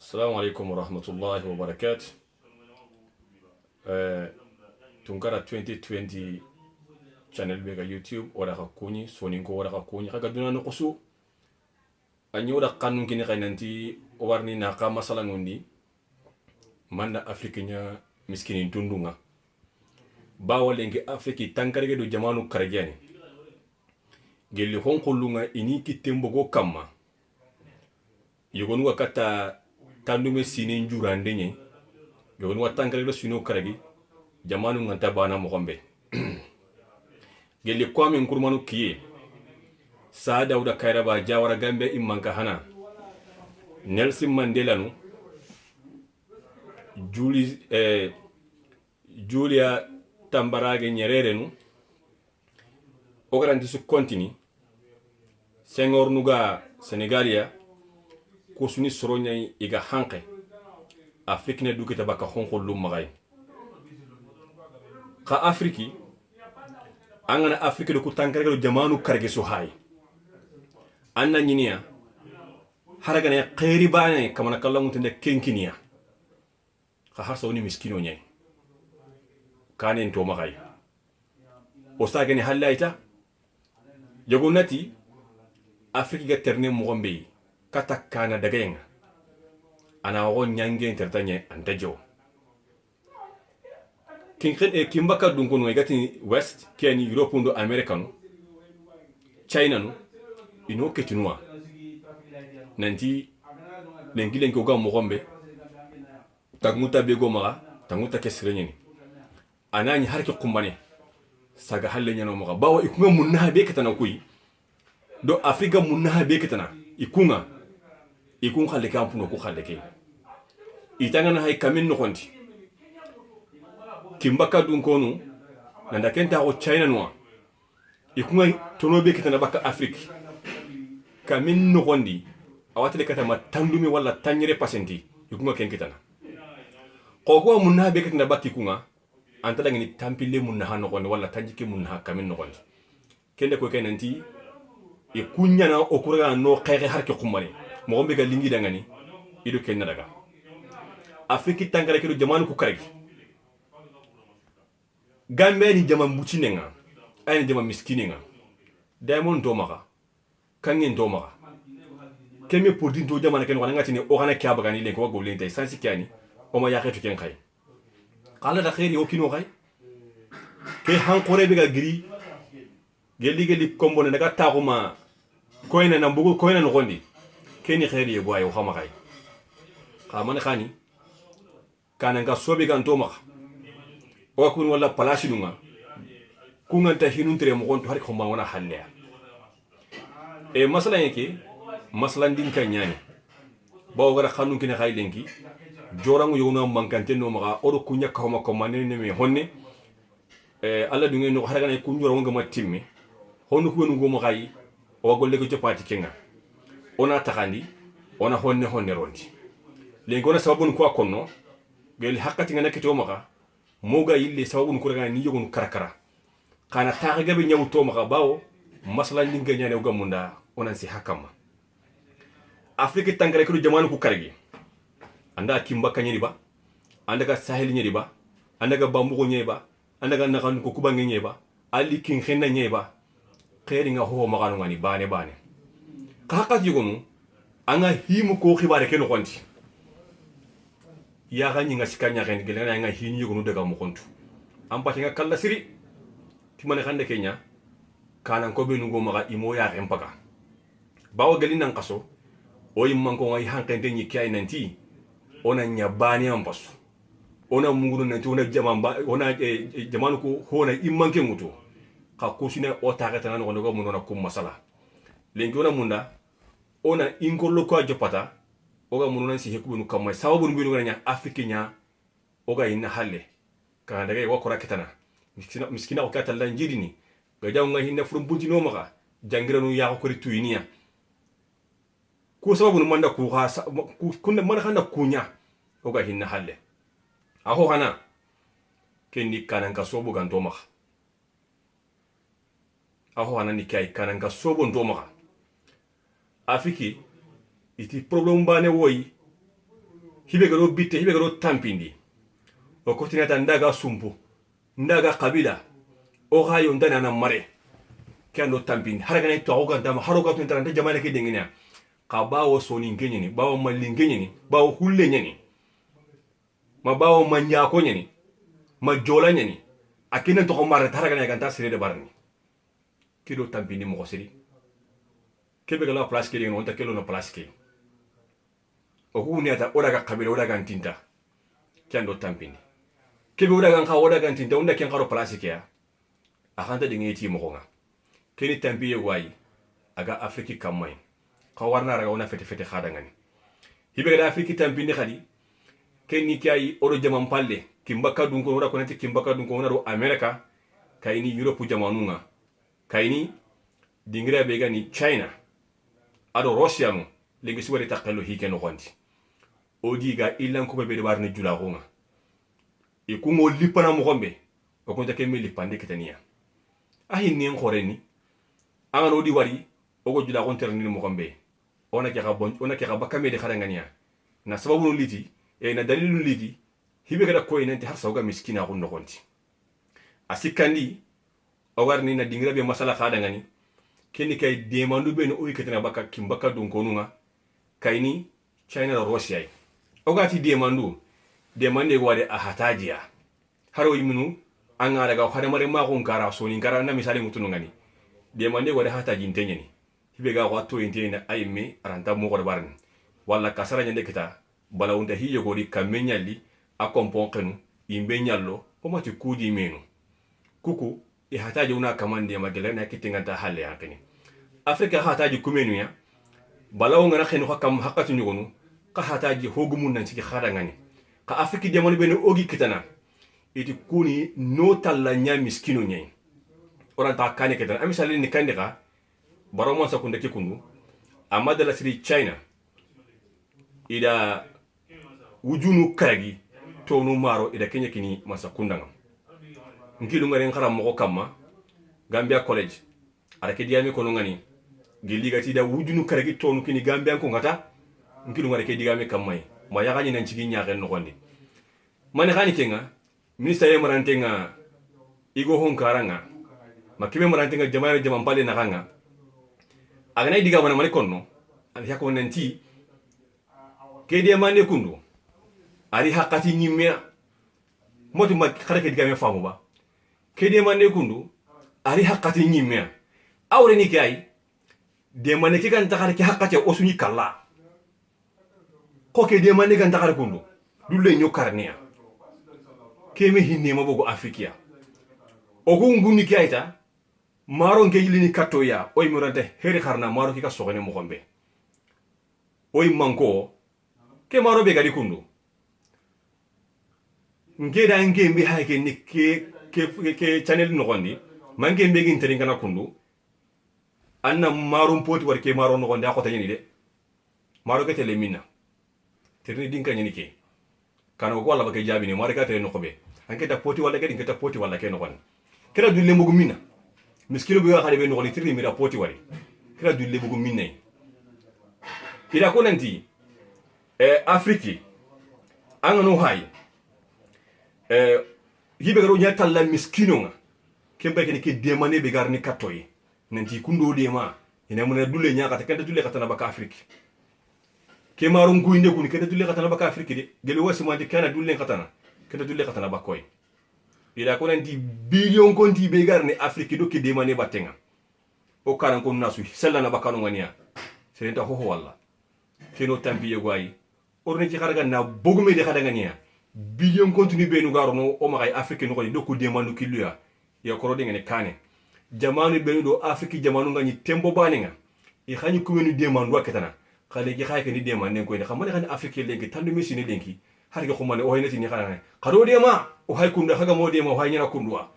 Assalamu alaikum wa rahmatullahi wa barakatuh. Tunkara 2020 channel bega YouTube wala ka kuni soninko wala ka kuni kaga duna no kusu anyi wala kanun kini kainanti warni na ka masala ngundi manda afrikanya miskini tundunga bawa lengi afriki tankarege do jamanu karajani gelli honkolunga ini kitembogo kamma yogonu wakata tandume sinin jurande nye yogonu watankarege sino karagi jamanu nganta bana mogombe gelli kwame nkurmanu kiye sa dauda kairaba jawara gambe immanka hana Nelson Mandela nu Julia Tambarage Nyerere nu ogaranti su kontini Senghor nuga Senegalia kusuni soronya iga hanke Afrique dukita baka honko lumagay ka Afriki angana Afrique do kutankare jamanu karge so hay anna nyinia haragana khairi bane kamana kallangu tende kenkiniya ka harsa woni miskino nyay kanen to magay o sagani halayta jogonati Afrique ga terne mo gombe kata kana dagayenga ana wo nyange intertanye antajo kimbaka dunkono egati west keni europe ndo americano china no ino ketinwa nanti lengilen ko gam mo gombe taguta bego maga taguta kesrenyeni anani harke kumbane saga halle nyano maga bawo ikunga munna be ketana kuyi do afrika munna be ketana ikun khalle kampuno ko khalle ke itangana hay kamin no konti kimbaka dun kono nanda kenta o china noa ikunga tono be ketana baka afrique kamin no kondi awatele kata matandumi wala tanyere pasenti ikunga kenketana ko munna be ketana baki kunga antala ngini tampile munna hano kondi wala tanjike munna kamin no kondi kende ko kenanti e kunyana okuraga no khayre harke kumane mo gombe ga lingi dangani ido kenna daga afriki tangare kedo jamanu ku karegi gambe ni jaman bucinenga ayni jaman miskinenga diamond to maka kangen to maka kemi podin to jamana ken wana ngati ni o gana kya bagani len ko golen tay sansi kyani o ma yaketu ken khay qala da khairi o kino khay ke han qore be ga giri geli kombone daga taxuma koyna na mbugu koyna no gondi keni khairi e boy o xama khay xamane khani kana nga sobe gan to max o kun wala place nunga kunga ta hinun tere mo gonto har ko ma wana halle e masala yake masala ndin ka nyani bawo gara khanu kine khay lenki jorangu yona mankante no maga o ko nyaka ko ma ko manene me honne alla dungi no haragana ku njoro nga ma timmi honu ko ngo mo kay o golle ko jopati kenga ona taxandi ona honne rondi lengi ona sababun ko akonno gel hakkati nga nakito maka moga yille sababun ko raga ni yogon karakara kana taxa gabe nyaw to maka bawo masala ndinga nyane o gamunda onan si hakama afrique tangare ko jamanu ko kargi anda kimba nyeri ba anda ka sahel nyeri ba anda ka bambugo nyeri ba anda ka nakan ko kubange nyeri ba ali kin khenna nyeri ba kheri nga ho magano ngani bane kaka jigonu anga himu ko khibare ken konti ya ganyi nga sikanya ken gelena nga hini yigonu daga mo kontu ampati nga kala siri timane khande kenya kanan ko be nugo maga imo ya rempaga bawo gelina nkaso o yimman ko ngai hankente ni kay nanti ona nyabani ambasu ona mungunu nanti ona jamamba ona jamanu ko hona imman ke muto ka kusine o tagata nan wono go munona kum masala lengi ona munda ona ingollo ko ajopata oga munona si hekubunu kamay sababu mbinu nganya afrikinya oga inna halle ka daga wa ko raketana miskina o kata lan jidini ga jawnga hinna furum buntino maka jangiranu ya ko rituyiniya ko sababu manda ku ha kunna man khanda kunya oga hinna halle aho hana kendi kanan ka sobu ganto maka aho hana ni kay kanan ka sobu ndo maka afiki iti problem bane woyi hibe garo bitte hibe garo tampindi o kotinata ndaga sumpu ndaga kabila o hayo ndana na mare kando tampindi haragana to oga ndama haroga to ndana jamana ke dengina ka bawo soni ngenyini bawo malingenyini bawo hulle nyini ma bawo manya ko nyini ma jola nyini akina to ko mare haragana ganta sire de barni kido tampindi mo siri kebe gala place ke on ta kelo no place ke o huni ata odaga kabila odaga ntinta kando tampindi kebe odaga nka odaga ntinta onda ken karo place ke ya akanta dingi ti mo nga keni tampiye wayi aga afriki kamay ka warna raga wona fete fete khada ngani hibe gada afriki tampindi khadi keni kay odo jamam palle kimbaka dun ko wora ko nati kimbaka dun ko wona do america kayni europe jamanunga kayni dingira be gani china ado russia mo legi suwari takalo hike no gondi odiga ilan ko be barne jula gonga e ko mo lipana mo gombe o ko take me lipande ketania ahi nen khoreni anga no di wari o go jula gon terni mo gombe ona ke ga bakame de kharangania na sababu no liti e na dalilu liti hibe gada ko inanti har sawga miskina gon no gondi asikandi o warni na dingira be masala khada ngani keni kay demandu be no o yiketena baka kimbaka dun konunga kayni china da russia o gati demande wade a hatajiya haro yiminu anga daga khare mare ma gon kara so ni kara na misali mutunu ngani demande wade hataji ntenyeni hibe ga wato intena ayme aranta mo ko barni walla kasara nyande kita bala unta hiye godi kamenyali a kompon kenu imbe nyallo o mati kudi menu kuku e hataji una kamande magela na kitinganta halle yakini afrika hataji kumenu ya balawo ngana khenu hakam hakatu nyugonu ka hataji hogumun nan ciki khada ngani ka afriki demoni bene ogi kitana iti kuni no talla nya miskino nyai oranta kane kitana amisali ni kandika baromo sakunda kikundu amadala siri china ida wujunu karagi tonu maro ida kenya kini masakunda ngam ngilu ngare ngara moko kama gambia college ara ke diami kono ngani giliga ti da wujunu karagi tonu kini gambia ko ngata ngilu ngare ke digame kamay ma yagani nan cigi nyaaren no gondi mani khani kenga ministre marantenga igo hon karanga makibe marantenga jamaare jamam pale na kanga agana diga wana mani konno an yakko nanti ke de mane kundu ari hakati nyimya moti ma khare ke digame famu ba ke de mane kundu ari hakati nyimya awre ni kay de mane ke kan takare ke hakati osuni kala ko ke de mane kan takare kundu dulle nyo karnia keme hinne mabogo afrikia ogu nguni kaita maro ngeyilini katoya oy murante heri kharna maro kika sogene mo gombe oy manko ke maro be gadi kundu ngeda ngembe hayke ni ke channel no gondi mange mbegi nteringa na kundu anna maro poti war ke maro no gondi akota nyini de maro ke tele minna terni dinka nyini ke kanu ko wala ba ke jabi ni maro ka tele no kobe anke ta poti wala ke ta poti wala ke no gondi kera dulle mugu minna miskilo bi xale be no li tirni mi da poti wari kera dulle mugu minna ila ko nanti afriki angano hay hibe garo nya talla miskino nga kembe ke ni ke demane be garni katoy nanti kundo de ma ina mun dulle nya kata kenta dulle kata na baka afriki ke maro nguinde kun kenta dulle kata na baka afriki de gele wasi mo de kana dulle kata na kenta dulle kata na bakoy ila ko nanti billion konti be garni afriki do ke demane batenga o karan ko nasu sella na bakano ngania serenta ho walla keno tambi yegwai orne ci xaraga na bogume de xada ngania billion continue be nu garo no o magay afriki no ko do ko demanu kiluya ya ko rode ngene kane jamanu be do afriki jamanu ngani tembo baninga e xani ko menu demanu waketana xale gi xay ke ni demanu ko ni xamane xani afriki lengi tandu mesine lengi har ga xumane o hayna ti ni xana xaro dema o hay kunda xaga mo dema o hay nyana kundwa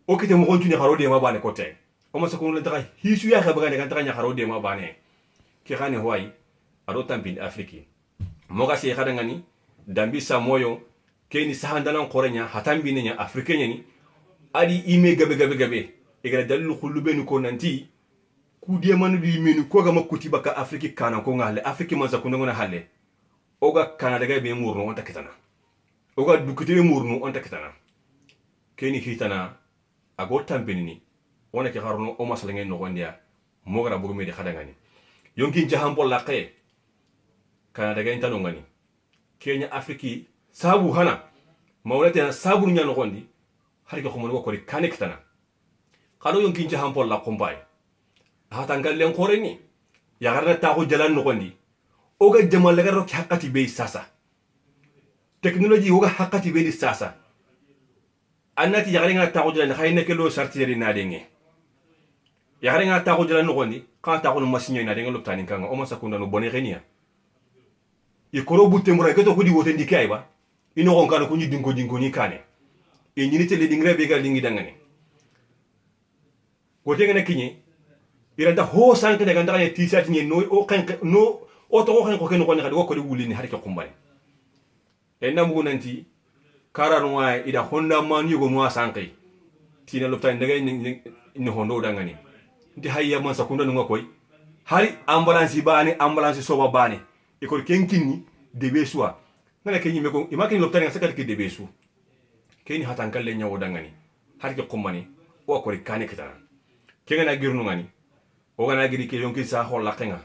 o kite mo continue xaro dema bane ko tay o ma sakon le taxay hisu ya xaba ngane kan taxay xaro dema bane ki xane hoy ado tampin afriki moga se xada ngani dambi sa moyo keni sahandana qorenya hatambi nya afrikenya ni adi ime gabe igara dalu khulube ni ko nanti ku de manu di menu ko ga makuti baka afriki kana ko ngale afriki manza ko ngona halle oga Canada ga be murno onta kitana oga dukite murno onta kitana keni hitana ago tampenini ona ke harno o masalange no gondia mogara bugume de khadangani yonkin jahambo laqe Canada ga intano ngani Kenya Afriki sabu hana mawlata sabu nya no gondi har ko mo ko kane kitana kado yonkin jahambo la kompay hata ngalen koreni ya garna ta ko jalan no gondi oga jamal laga ro hakati be sasa technology oga hakati be di sasa annati ya garna ta ko jalan khayne ke lo sartiri na denge ya garna ta ko jalan no gondi ka ta ko no masinyo na denge loptani kanga o masakunda no bone renia e koro butte mura keto ko di wote ndi kay ba ino gon kana ko nyi dingo ni kane e nyini tele dingre be gal dingi dangane ko tengene kinyi iranta ho sanke daga ndaka t-shirt ni no o kanke no o to ko ken ko ni kadi ko di wulini har ke kumbani e namu nanti karano wa ida honda man yugo no sanke tina lopta daga ni hondo dangani ndi hayya man sakunda no koy hari ambulance soba bani e ko kenkini debe suwa ngala kenyi meko imaki lopta nga sakati ke debe su keni hatan le nyawo dangani har ke kumbani o ko kane kitana kenga girnu ngani o gana giri ke yonki sa holla kenga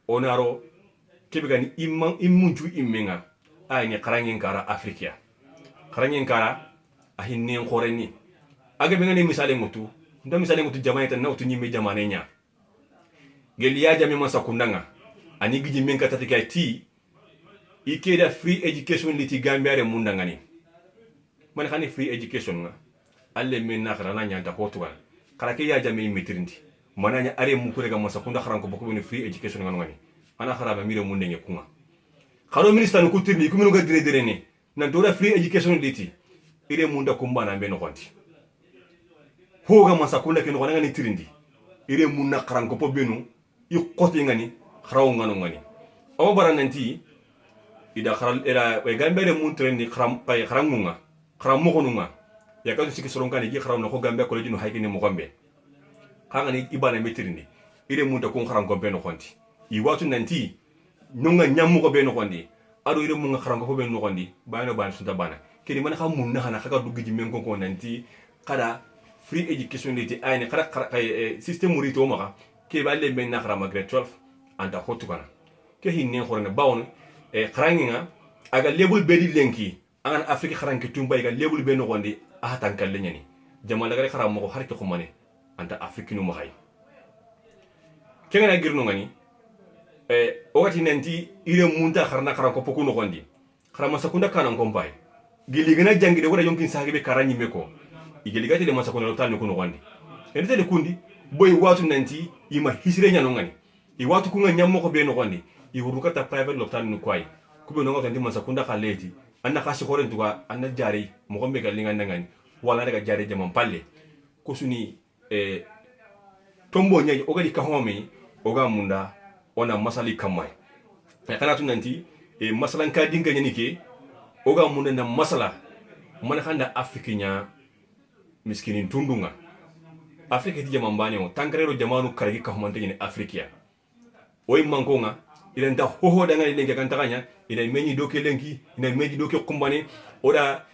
onaro kebegani immunju immenga ay ni qarangen kara afrikia qarangen kara ahinne khoreni aga bengani misale ngutu nda misale ngutu jamaita nawtu nyime jamane nya geliya jami masa kundanga ani giji menka tatika ti ikeda free education liti gambiare mundangani man khani free education nga alle men na khara nya ta portugal kala ke ya jami mitrindi mananya are mu ko rega masa kunda kharanko bokko ni free education nga ngani ana khara mire mun ndenye kunga kharo minister no kutirni kumino ga dire ne nan dora free education liti ire munda kumbana be no konti hoga masa kunda ke no ngani tirindi ire munna kharanko po benu i qoti ngani kharaw ngano ngani o barananti ida kharal era e gambere mun trendi kharam pay kharamunga kharam mo konunga ya ka siki soronkani gi kharam no ko gambe ko lejinu haykini mo gombe kanga ni ibana metirindi ire munta ko kharam ko be no konti i watu nanti nonga nyammu ko be no kondi ado ire munga kharam ko be no kondi bayno ban sunta bana kedi man xam mun na hana khaka duggi ji men ko nanti kada free education liti ayne kada system murito maka ke balle men na kharam grade 12 anta hotu kana ke hinne khorne bawon e kharanginga aga lebul bedi lenki an afrique kharanki tumba ga lebul be no kondi ahatan kalle nyani jamal daga kharam mo har ke khumane anta afrique no mahay kengana girno ngani o wati nanti ire munta kharna kharan ko pokuno kondi kharama sakunda kanan kompay gili gana jangi de wala yonkin sahibe karanyi meko igeli gati de masakuna lotal ko no kondi ende de kundi boy watu nanti ima hisire nyano ngani i watu kunga nyammo ko be no kondi i wurukata private lotal no kwai kube no ngati masakunda khaleti anna kasi khoren tuga anna jari mo gombe galinga ngani wala daga jari jamam palle ko suni tombo nyaaji ogadi ka homi oga munda ona masali kamay kana tu nanti masalan ka dinga nyani ke oga munda na masala man khanda afrikinya miskinin tundunga afrika ti jamam bani o tankarero jamanu karagi ka homante ni afrikia oy mankonga ila nda hoho danga lenga kan taganya ila meñi doke lenki ina meñi doke kumbane oda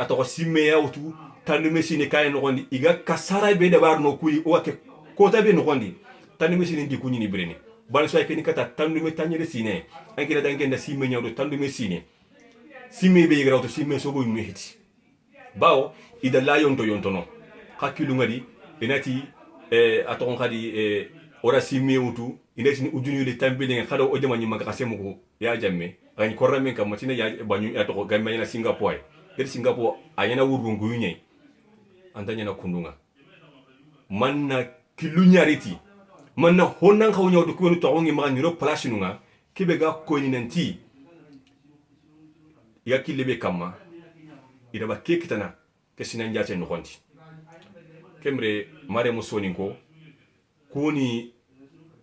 atoko simme yawtu tandu mesine kay no gondi iga kasara be de bar no kuyi o ke kota be no gondi tandu mesine ndi kunyini brene bal so ay keni kata tandu me tanyere sine ankira dangenda simme nyawdo tandu mesine simme be yigra to simme so bo mehiti bawo ida la yonto no hakilu ngadi inati atoko khadi ora simme wutu inati ni ujunu le tambele nga khado o jamani maka kasemu ko ya jamme gani korramen kam matina ya banyu ya to gamme na singapore singapore ayana wurungu yunye antanya na kundunga manna kilunyariti manna honnan khawnya do ko to ngi ma ni ro place nunga kibe ga ko ni nanti ya kilebe kama ida ba kekitana ke sinan jate no konti kemre mare musoni ko kuni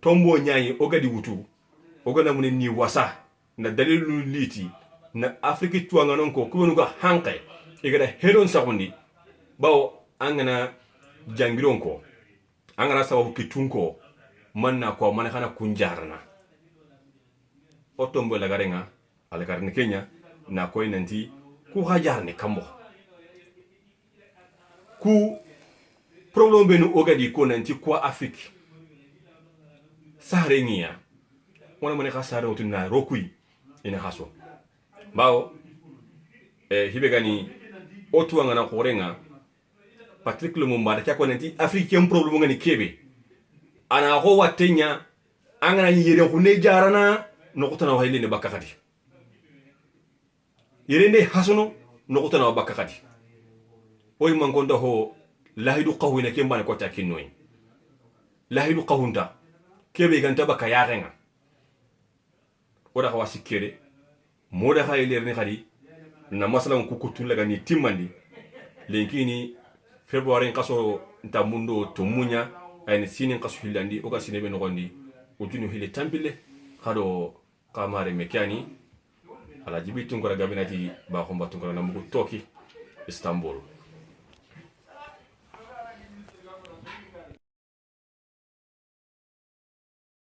tombo nyayi ogadi wutu ogana mun ni wasa na dalilu liti na afriki tuanga non ko ko nuga hankai igada hedon sagondi bawo angana jangiron ko angana sababu kitunko manna ko man khana kunjarna otombo la garenga ala karne kenya na koy nanti ku hajar ne kambo ku problème benu ogadi ko nanti ko afrique sahare ngiya wona mo ne ka sahare otuna rokui ina haso bawo hibe gani otu ngana korenga Patrick Lumumba da ko nanti africain problème ngani kebe ana ko watenya angana yere ko ne jarana no ko tanaw hayle ne bakakati yere ne hasono no ko tanaw bakakati oy man gonda ho lahidu qawina kembane ko ta kinnoy lahidu qawunta kebe ganta baka yarenga oda ko wasikere moda hayle ne khadi na masalan ku kutul laga ni timmandi lenkini february kaso nta mundo to munya ayni sinin kaso hilandi o ga sinebe no gondi o junu hile tampile khado kamare mekani ala jibitun ko gabinati ba ko batun ko na mugo toki Istanbul